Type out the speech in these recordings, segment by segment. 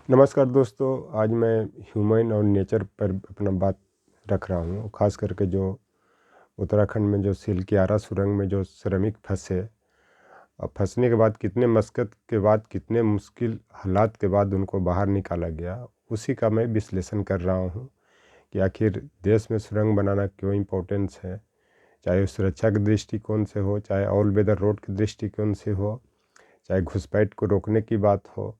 नमस्कार दोस्तों, आज मैं ह्यूमन और नेचर पर अपना बात रख रहा हूँ। ख़ास करके जो उत्तराखंड में जो सिलक्यारा सुरंग में जो श्रमिक फंसे और फंसने के बाद कितने मशक्क़त के बाद, कितने मुश्किल हालात के बाद उनको बाहर निकाला गया, उसी का मैं विश्लेषण कर रहा हूँ कि आखिर देश में सुरंग बनाना क्यों इम्पोर्टेंस है। चाहे वो सुरक्षा के दृष्टिकोण से हो, चाहे ऑल वेदर रोड के दृष्टिकोण से हो, चाहे घुसपैठ को रोकने की बात हो।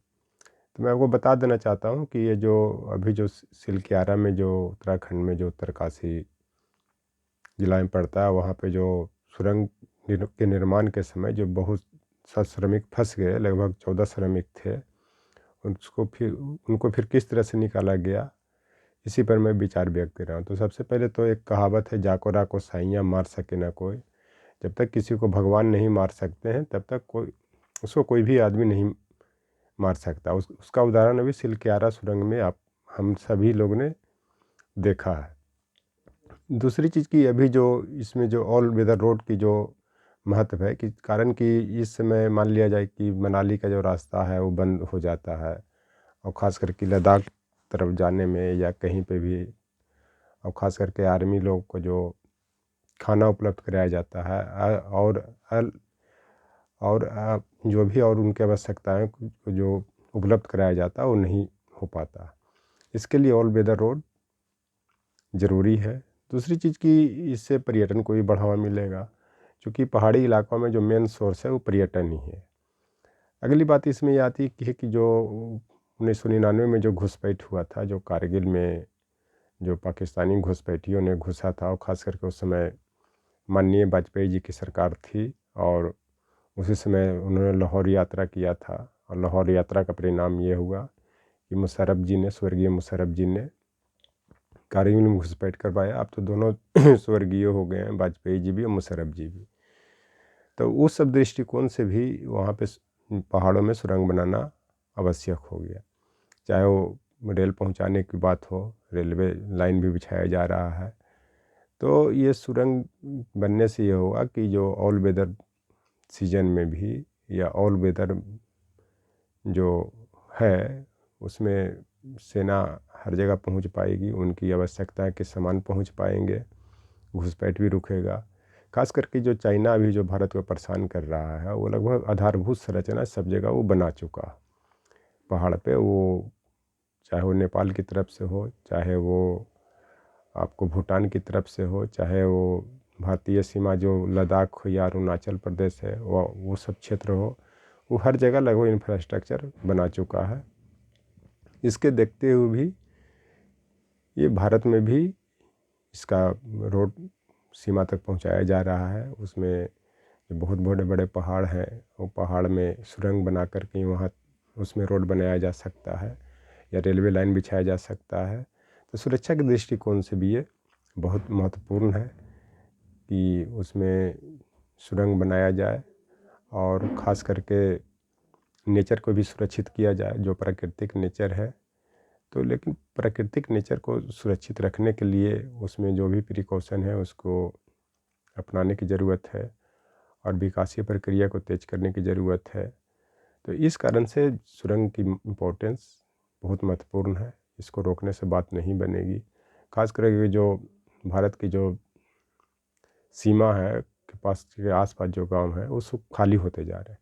तो मैं आपको बता देना चाहता हूँ कि ये जो अभी जो सिलक्यारा में जो उत्तराखंड में जो उत्तरकाशी जिला में पड़ता है, वहाँ पे जो सुरंग के निर्माण के समय जो बहुत सा श्रमिक फंस गए, लगभग 14 श्रमिक थे। उनको फिर किस तरह से निकाला गया, इसी पर मैं विचार व्यक्त कर रहा हूँ। तो सबसे पहले तो एक कहावत है, जाको राको साइयाँ मार सके ना कोई। जब तक किसी को भगवान नहीं मार सकते हैं, तब तक उसको कोई भी आदमी नहीं मार सकता। उसका उदाहरण अभी सिलक्यारा सुरंग में आप हम सभी लोग ने देखा है। दूसरी चीज़ की अभी जो इसमें जो ऑल वेदर रोड की जो महत्व है कि कारण कि इस समय मान लिया जाए कि मनाली का जो रास्ता है वो बंद हो जाता है, और ख़ास करके लद्दाख तरफ जाने में या कहीं पे भी, और ख़ास करके आर्मी लोग को जो खाना उपलब्ध कराया जाता है और जो भी और उनकी आवश्यकताएं जो उपलब्ध कराया जाता है वो नहीं हो पाता। इसके लिए ऑल वेदर रोड ज़रूरी है। दूसरी चीज़ कि इससे पर्यटन को भी बढ़ावा मिलेगा, क्योंकि पहाड़ी इलाकों में जो मेन सोर्स है वो पर्यटन ही है। अगली बात इसमें ये आती है कि जो 1999 में जो घुसपैठ हुआ था, जो कारगिल में जो पाकिस्तानी घुसपैठियों ने घुसा था, और ख़ास करके उस समय माननीय वाजपेयी जी की सरकार थी, और उसी समय उन्होंने लाहौर यात्रा किया था। और लाहौर यात्रा का परिणाम ये हुआ कि मुशर्रफ जी ने, स्वर्गीय मुशर्रफ जी ने कारगिल में घुसपैठ करवाया। अब तो दोनों स्वर्गीय हो गए हैं, वाजपेयी जी भी और मुशर्रफ जी भी। तो उस सब दृष्टिकोण से भी वहाँ पे पहाड़ों में सुरंग बनाना आवश्यक हो गया। चाहे वो रेल पहुँचाने की बात हो, रेलवे लाइन भी बिछाया जा रहा है। तो ये सुरंग बनने से ये होगा कि जो ऑल वेदर सीजन में भी या ऑल वेदर जो है उसमें सेना हर जगह पहुंच पाएगी, उनकी आवश्यकता के सामान पहुंच पाएंगे, घुसपैठ भी रुकेगा। खास करके जो चाइना अभी जो भारत को परेशान कर रहा है, वो लगभग आधारभूत संरचना सब जगह वो बना चुका पहाड़ पे। वो चाहे वो नेपाल की तरफ से हो, चाहे वो आपको भूटान की तरफ से हो, चाहे वो भारतीय सीमा जो लद्दाख हो या अरुणाचल प्रदेश है, वो सब क्षेत्र हो, वो हर जगह लगभग इंफ्रास्ट्रक्चर बना चुका है। इसके देखते हुए भी ये भारत में भी इसका रोड सीमा तक पहुंचाया जा रहा है। उसमें जो बहुत बड़े बड़े पहाड़ हैं, वो पहाड़ में सुरंग बना कर के वहाँ उसमें रोड बनाया जा सकता है या रेलवे लाइन बिछाया जा सकता है। तो सुरक्षा के दृष्टिकोण से भी ये बहुत महत्वपूर्ण है कि उसमें सुरंग बनाया जाए, और ख़ास करके नेचर को भी सुरक्षित किया जाए, जो प्राकृतिक नेचर है। तो लेकिन प्राकृतिक नेचर को सुरक्षित रखने के लिए उसमें जो भी प्रिकॉशन है उसको अपनाने की ज़रूरत है, और विकासीय प्रक्रिया को तेज करने की ज़रूरत है। तो इस कारण से सुरंग की इम्पोर्टेंस बहुत महत्वपूर्ण है। इसको रोकने से बात नहीं बनेगी। खास करके जो भारत की जो सीमा है के पास के आसपास जो गांव है वो सब खाली होते जा रहे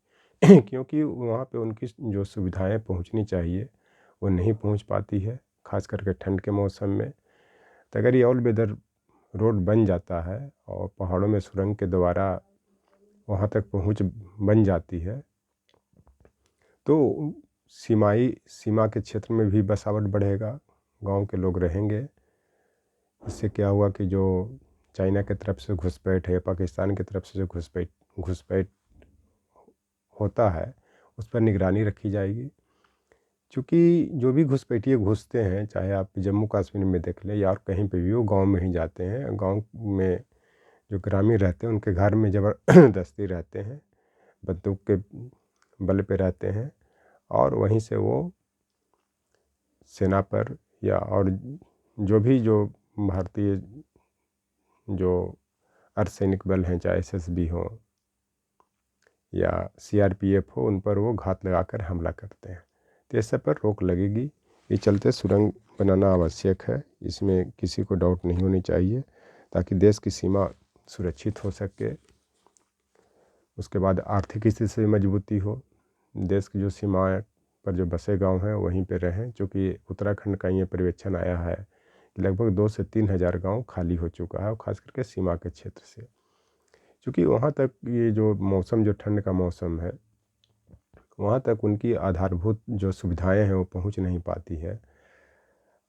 हैं क्योंकि वहाँ पे उनकी जो सुविधाएं पहुँचनी चाहिए वो नहीं पहुँच पाती है, खास करके ठंड के मौसम में। तो अगर ये ऑल वेदर रोड बन जाता है और पहाड़ों में सुरंग के द्वारा वहाँ तक पहुँच बन जाती है, तो सीमा के क्षेत्र में भी बसावट बढ़ेगा, गांव के लोग रहेंगे। इससे क्या हुआ कि जो चाइना की तरफ से घुसपैठ है, पाकिस्तान की तरफ से जो घुसपैठ होता है, उस पर निगरानी रखी जाएगी। क्योंकि जो भी घुसपैठिए घुसते हैं, चाहे आप जम्मू कश्मीर में देख लें या और कहीं पे भी, वो गांव में ही जाते हैं। गांव में जो ग्रामीण रहते हैं उनके घर में ज़बरदस्ती रहते हैं, बंदूक के बल पे रहते हैं, और वहीं से वो सेना पर या और जो भारतीय जो अर्धसैनिक बल हैं, चाहे एसएसबी हो या सीआरपीएफ हो, उन पर वो घात लगाकर हमला करते हैं। तो इस सब पर रोक लगेगी। इस चलते सुरंग बनाना आवश्यक है, इसमें किसी को डाउट नहीं होनी चाहिए, ताकि देश की सीमा सुरक्षित हो सके। उसके बाद आर्थिक स्थिति से मजबूती हो, देश की जो सीमाएं पर जो बसे गांव हैं वहीं पे रहें। चूँकि उत्तराखंड का ये पर्यवेक्षण आया है कि लगभग 2 से 3 हज़ार गाँव खाली हो चुका है, और ख़ास करके सीमा के क्षेत्र से। चूँकि वहाँ तक ये जो मौसम, जो ठंड का मौसम है, वहाँ तक उनकी आधारभूत जो सुविधाएं हैं वो पहुँच नहीं पाती है,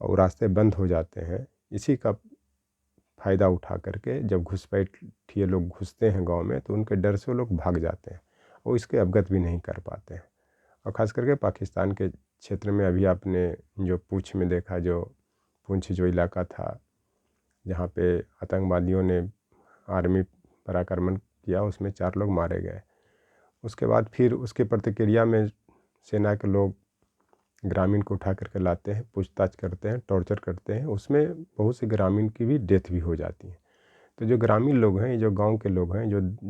और रास्ते बंद हो जाते हैं। इसी का फ़ायदा उठा करके जब घुसपैठिए लोग घुसते हैं गांव में, तो उनके डर से वो लोग भाग जाते हैं, और इसके अवगत भी नहीं कर पाते हैं। और ख़ास करके पाकिस्तान के क्षेत्र में अभी आपने जो पूंछ में देखा, जो पूंछ जो इलाका था जहाँ पे आतंकवादियों ने आर्मी पर आक्रमण किया, उसमें 4 लोग मारे गए। उसके बाद फिर उसके प्रतिक्रिया में सेना के लोग ग्रामीण को उठा करके लाते हैं, पूछताछ करते हैं, टॉर्चर करते हैं। उसमें बहुत से ग्रामीण की भी डेथ भी हो जाती है। तो जो ग्रामीण लोग हैं, जो गांव के लोग हैं,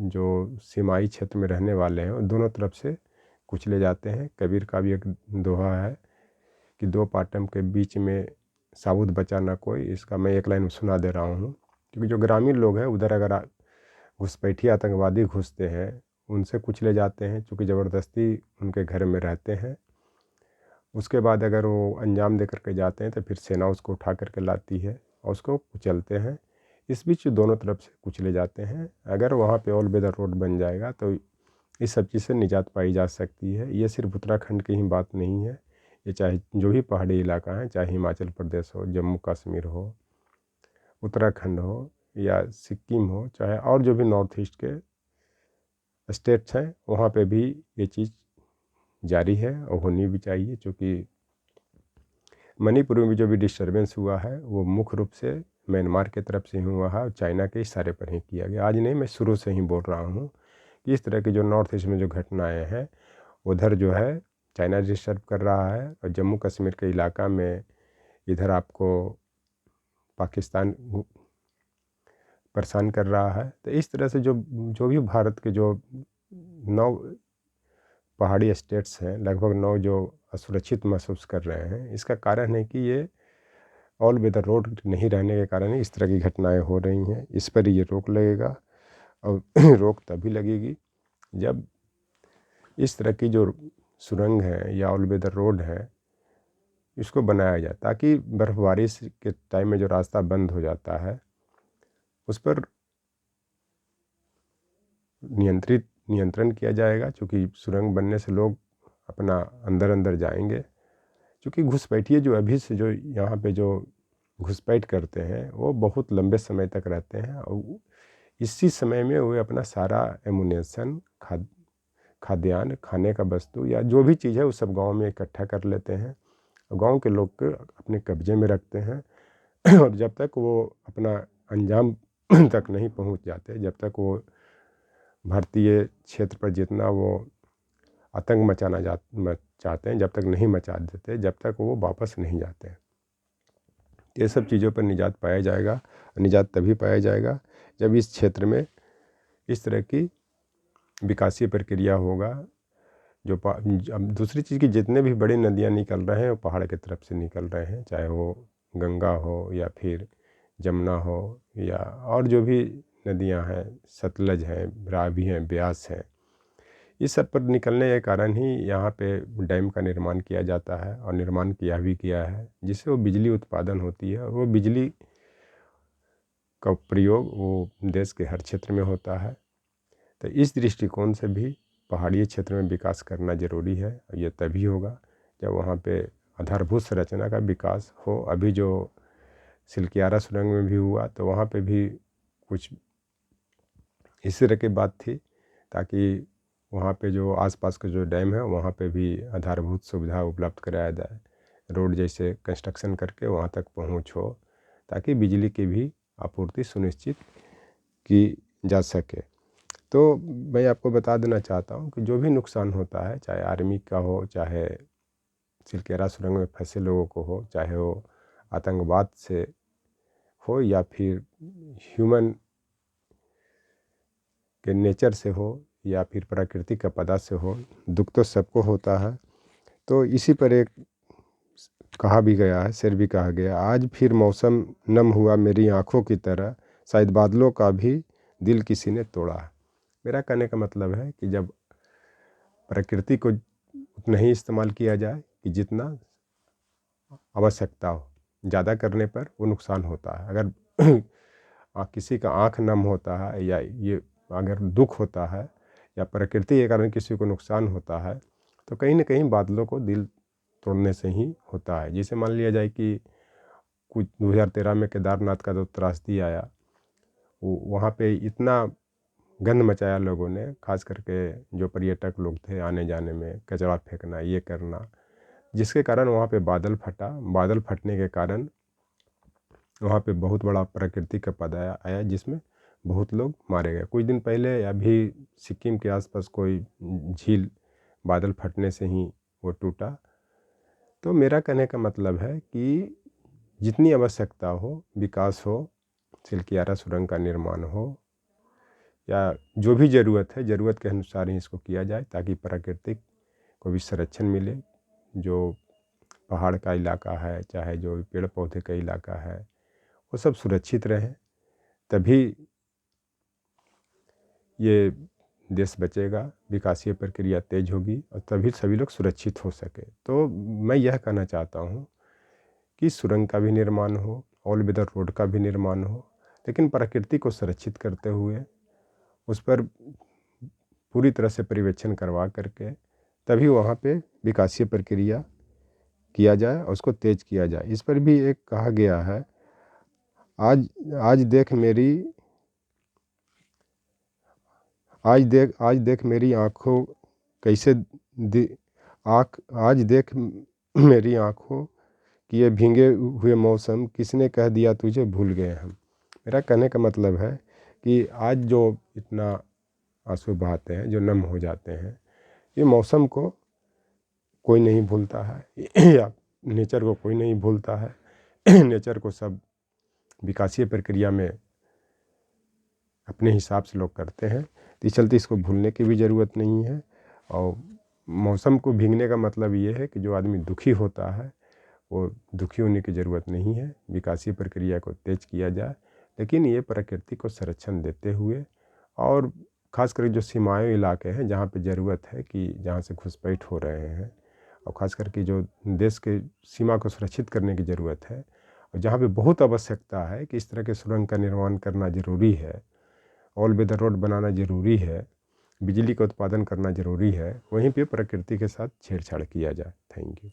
जो सीमाई क्षेत्र में रहने वाले हैं, वो दोनों तरफ से कुचले जाते हैं। कबीर का भी एक दोहा है कि 2 पाटम के बीच में साबुत बचा ना कोई। इसका मैं एक लाइन सुना दे रहा हूँ। क्योंकि जो ग्रामीण लोग हैं उधर अगर घुसपैठिए आतंकवादी घुसते हैं, उनसे कुचले जाते हैं, चूँकि ज़बरदस्ती उनके घर में रहते हैं। उसके बाद अगर वो अंजाम दे करके जाते हैं तो फिर सेना उसको उठा करके लाती है और उसको कुचलते हैं। इस बीच दोनों तरफ से कुचले जाते हैं। अगर वहाँ पे ऑल वेदर रोड बन जाएगा तो इस सब चीज़ से निजात पाई जा सकती है। ये सिर्फ उत्तराखंड की ही बात नहीं है, ये चाहे जो भी पहाड़ी इलाका है, चाहे हिमाचल प्रदेश हो, जम्मू कश्मीर हो, उत्तराखंड हो या सिक्किम हो, चाहे और जो भी नॉर्थ ईस्ट के स्टेट्स हैं, वहाँ पे भी ये चीज़ जारी है और होनी भी चाहिए। क्योंकि मणिपुर में भी जो भी डिस्टर्बेंस हुआ है वो मुख्य रूप से म्यांमार के तरफ से ही हुआ है और चाइना के इशारे पर ही किया गया। आज नहीं, मैं शुरू से ही बोल रहा हूँ कि इस तरह की जो नॉर्थ ईस्ट में जो घटनाएं हैं, उधर जो है चाइना डिस्टर्ब कर रहा है, और जम्मू कश्मीर के इलाका में इधर आपको पाकिस्तान परेशान कर रहा है। तो इस तरह से जो भी भारत के जो 9 पहाड़ी स्टेट्स हैं, लगभग 9 जो असुरक्षित महसूस कर रहे हैं, इसका कारण है कि ये ऑल वेदर रोड नहीं रहने के कारण ही इस तरह की घटनाएं हो रही हैं। इस पर ये रोक लगेगा, और रोक तभी लगेगी जब इस तरह की जो सुरंग है या ऑल वेदर रोड है, इसको बनाया जाए, ताकि बर्फबारी के टाइम में जो रास्ता बंद हो जाता है उस पर नियंत्रण किया जाएगा। क्योंकि सुरंग बनने से लोग अपना अंदर अंदर जाएंगे। क्योंकि घुसपैठिए जो अभी से जो यहाँ पे जो घुसपैठ करते हैं वो बहुत लंबे समय तक रहते हैं, और इसी समय में वो अपना सारा एमुनेशन, खाद्यान्न, खाने का वस्तु या जो भी चीज़ है वो सब गांव में इकट्ठा कर लेते हैं और गांव के लोग को अपने कब्जे में रखते हैं। और जब तक वो अपना अंजाम तक नहीं पहुंच जाते, जब तक वो भारतीय क्षेत्र पर जितना वो आतंक चाहते हैं, जब तक नहीं मचा देते, जब तक वो वापस नहीं जाते। ये सब चीज़ों पर निजात पाया जाएगा। निजात तभी पाया जाएगा जब इस क्षेत्र में इस तरह की विकासीय प्रक्रिया होगा। अब दूसरी चीज़ की जितने भी बड़ी नदियाँ निकल रहे हैं वो पहाड़ की तरफ से निकल रहे हैं, चाहे वो गंगा हो या फिर जमुना हो या और जो भी नदियाँ हैं, सतलज हैं, रावी हैं, ब्यास हैं। इस सब पर निकलने के कारण ही यहाँ पे डैम का निर्माण किया जाता है, और निर्माण किया है, जिससे वो बिजली उत्पादन होती है, और वो बिजली का प्रयोग वो देश के हर क्षेत्र में होता है। तो इस दृष्टिकोण से भी पहाड़ी क्षेत्र में विकास करना ज़रूरी है, और ये तभी होगा जब वहाँ पे आधारभूत संरचना का विकास हो। अभी जो सिलकियारा सुरंग में भी हुआ तो वहाँ पे भी कुछ इस तरह की बात थी, ताकि वहाँ पे जो आसपास के जो डैम है वहाँ पे भी आधारभूत सुविधा उपलब्ध कराया जाए, रोड जैसे कंस्ट्रक्शन करके वहाँ तक पहुँच हो, ताकि बिजली की भी आपूर्ति सुनिश्चित की जा सके। तो मैं आपको बता देना चाहता हूँ कि जो भी नुकसान होता है, चाहे आर्मी का हो, चाहे सिलकियारा सुरंग में फंसे लोगों को हो, चाहे वो आतंकवाद से हो या फिर ह्यूमन के नेचर से हो या फिर प्राकृतिक आपदा से हो, दुख तो सबको होता है। तो इसी पर एक कहा भी गया है, शेर भी कहा गया, आज फिर मौसम नम हुआ मेरी आँखों की तरह, शायद बादलों का भी दिल किसी ने तोड़ा। मेरा कहने का मतलब है कि जब प्रकृति को उतना ही इस्तेमाल किया जाए कि जितना आवश्यकता हो, ज़्यादा करने पर वो नुकसान होता है। अगर किसी का आँख नम होता है या ये अगर दुख होता है या प्रकृति के कारण किसी को नुकसान होता है, तो कहीं ना कहीं बादलों को दिल तोड़ने से ही होता है। जैसे मान लिया जाए कि कुछ 2013 में केदारनाथ का जो त्रासदी आया, वहाँ पे इतना गंद मचाया लोगों ने, खास करके जो पर्यटक लोग थे आने जाने में, कचरा फेंकना, ये करना, जिसके कारण वहाँ पे बादल फटा। बादल फटने के कारण वहाँ पे बहुत बड़ा प्रकृति का आपदा आया जिसमें बहुत लोग मारे गए। कुछ दिन पहले अभी सिक्किम के आसपास कोई झील बादल फटने से ही वो टूटा। तो मेरा कहने का मतलब है कि जितनी आवश्यकता हो, विकास हो, सिलकियारा सुरंग का निर्माण हो या जो भी ज़रूरत है, ज़रूरत के अनुसार ही इसको किया जाए ताकि प्रकृतिक को भी संरक्षण मिले। जो पहाड़ का इलाका है, चाहे जो पेड़ पौधे का इलाका है, वो सब सुरक्षित रहें, तभी ये देश बचेगा, विकासीय प्रक्रिया तेज होगी और तभी सभी लोग सुरक्षित हो सके। तो मैं यह कहना चाहता हूँ कि सुरंग का भी निर्माण हो, ऑल वेदर रोड का भी निर्माण हो, लेकिन प्रकृति को संरक्षित करते हुए उस पर पूरी तरह से पर्यवेक्षण करवा करके तभी वहाँ पे विकासीय प्रक्रिया किया जाए और उसको तेज किया जाए। इस पर भी एक कहा गया है, आज आज देख मेरी आज देख मेरी आँखों कैसे आज देख मेरी आँखों कि ये भीगे हुए मौसम किसने कह दिया तुझे भूल गए हम। मेरा कहने का मतलब है कि आज जो इतना आंसू बहाते हैं, जो नम हो जाते हैं, ये मौसम को कोई नहीं भूलता है या नेचर को कोई नहीं भूलता है। नेचर को सब विकासीय प्रक्रिया में अपने हिसाब से लोग करते हैं, तो इस चलते इसको भूलने की भी ज़रूरत नहीं है। और मौसम को भीगने का मतलब ये है कि जो आदमी दुखी होता है वो दुखी होने की ज़रूरत नहीं है, विकासीय प्रक्रिया को तेज किया जाए, लेकिन ये प्रकृति को संरक्षण देते हुए और ख़ास करके जो सीमाएँ इलाके हैं जहाँ पे ज़रूरत है कि जहाँ से घुसपैठ हो रहे हैं और ख़ास करके जो देश के सीमा को सुरक्षित करने की ज़रूरत है और जहाँ पे बहुत आवश्यकता है कि इस तरह के सुरंग का निर्माण करना ज़रूरी है, ऑल वेदर रोड बनाना ज़रूरी है, बिजली का उत्पादन करना ज़रूरी है, वहीं पे प्रकृति के साथ छेड़छाड़ किया जाए। Thank you.